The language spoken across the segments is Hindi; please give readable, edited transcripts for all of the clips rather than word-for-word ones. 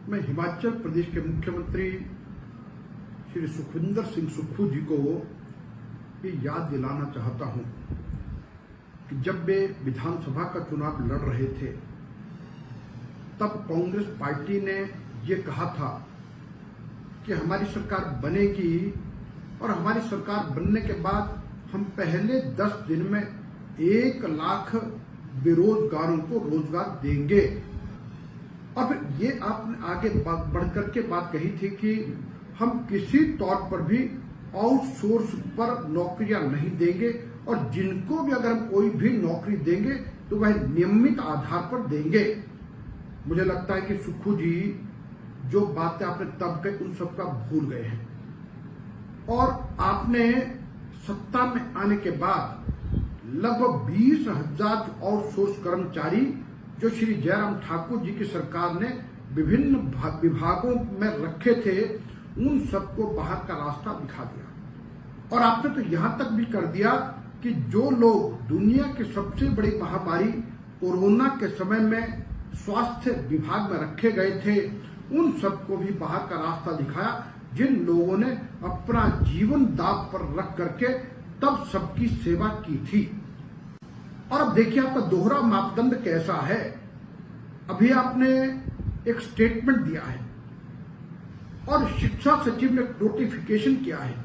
मैं हिमाचल प्रदेश के मुख्यमंत्री श्री सुखविंदर सिंह सुक्खू जी को ये याद दिलाना चाहता हूं कि जब वे विधानसभा का चुनाव लड़ रहे थे तब कांग्रेस पार्टी ने ये कहा था कि हमारी सरकार बनेगी और हमारी सरकार बनने के बाद हम पहले 10 दिन में 1 लाख बेरोजगारों को रोजगार देंगे। और फिर ये आपने आगे बढ़कर के बात कही थी कि हम किसी तौर पर भी आउटसोर्स पर नौकरियां नहीं देंगे और जिनको भी अगर हम कोई भी नौकरी देंगे तो वह नियमित आधार पर देंगे। मुझे लगता है कि सुक्खू जी जो बातें आपने तब कही उन सबका भूल गए हैं और आपने सत्ता में आने के बाद लगभग 20,000 आउटसोर्स कर्मचारी जो श्री जयराम ठाकुर जी की सरकार ने विभिन्न विभागों में रखे थे उन सबको बाहर का रास्ता दिखा दिया। और आपने तो यहां तक भी कर दिया कि जो लोग दुनिया की सबसे बड़ी महामारी कोरोना के समय में स्वास्थ्य विभाग में रखे गए थे उन सबको भी बाहर का रास्ता दिखाया, जिन लोगों ने अपना जीवन दांव पर रख करके तब सबकी सेवा की थी। और अब देखिए आपका दोहरा मापदंड कैसा है। अभी आपने एक स्टेटमेंट दिया है और शिक्षा सचिव ने नोटिफिकेशन किया है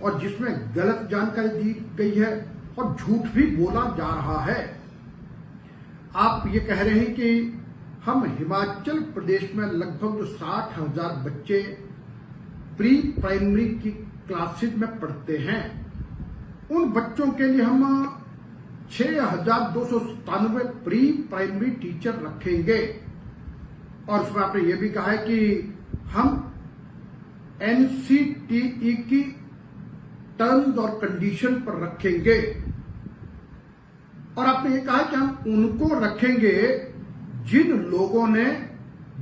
और जिसमें गलत जानकारी दी गई है और झूठ भी बोला जा रहा है। आप ये कह रहे हैं कि हम हिमाचल प्रदेश में लगभग 60,000 बच्चे प्री प्राइमरी की क्लासेज में पढ़ते हैं, उन बच्चों के लिए हम 6,297 प्री प्राइमरी टीचर रखेंगे। और उसमें आपने ये भी कहा है कि हम NCTE की टर्म्स और कंडीशन पर रखेंगे और आपने ये कहा कि हम उनको रखेंगे जिन लोगों ने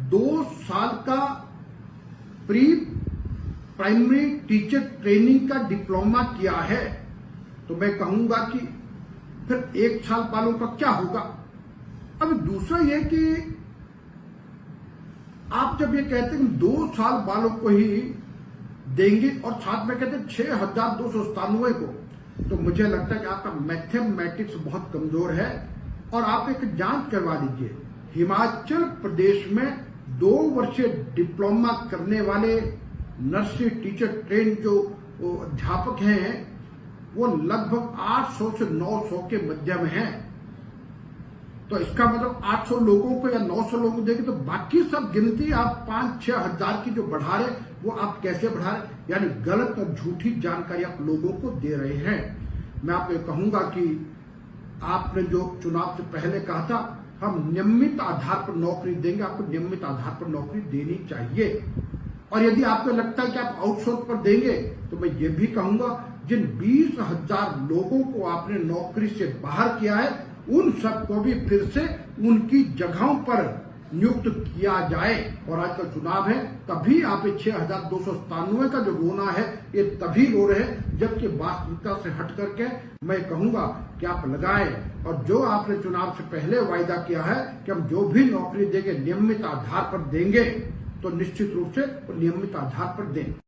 2 साल का प्री प्राइमरी टीचर ट्रेनिंग का डिप्लोमा किया है। तो मैं कहूंगा कि फिर 1 साल वालों का क्या होगा। अब दूसरा यह कि आप जब ये कहते हैं कि 2 साल वालों को ही देंगे और साथ में कहते हैं 6,297 को, तो मुझे लगता है कि आपका मैथमेटिक्स बहुत कमजोर है और आप एक जांच करवा लीजिए। हिमाचल प्रदेश में 2 वर्षीय डिप्लोमा करने वाले नर्सरी टीचर ट्रेन जो अध्यापक हैं वो लगभग 800 से 900 के मध्य में हैं। तो इसका मतलब 800 लोगों को या 900 लोगों को देंगे तो बाकी सब गिनती आप 5-6 हजार की जो बढ़ा रहे वो आप कैसे बढ़ा रहे, यानी गलत और झूठी जानकारी आप लोगों को दे रहे हैं। मैं आपको ये कहूंगा कि आपने जो चुनाव से पहले कहा था हम नियमित आधार पर नौकरी देंगे, आपको नियमित आधार पर नौकरी देनी चाहिए। और यदि आपको लगता है कि आप आउटसोर्स पर देंगे तो मैं ये भी कहूंगा जिन 20,000 लोगों को आपने नौकरी से बाहर किया है उन सबको भी फिर से उनकी जगहों पर नियुक्त किया जाए। और आज का चुनाव है तभी आप 6,297 का जो रोना है ये तभी रो रहे हैं, जबकि वास्तविकता से हट करके मैं कहूंगा कि आप लगाएं और जो आपने चुनाव से पहले वायदा किया है कि हम जो भी नौकरी देंगे नियमित आधार पर देंगे तो निश्चित रूप से नियमित आधार पर दें।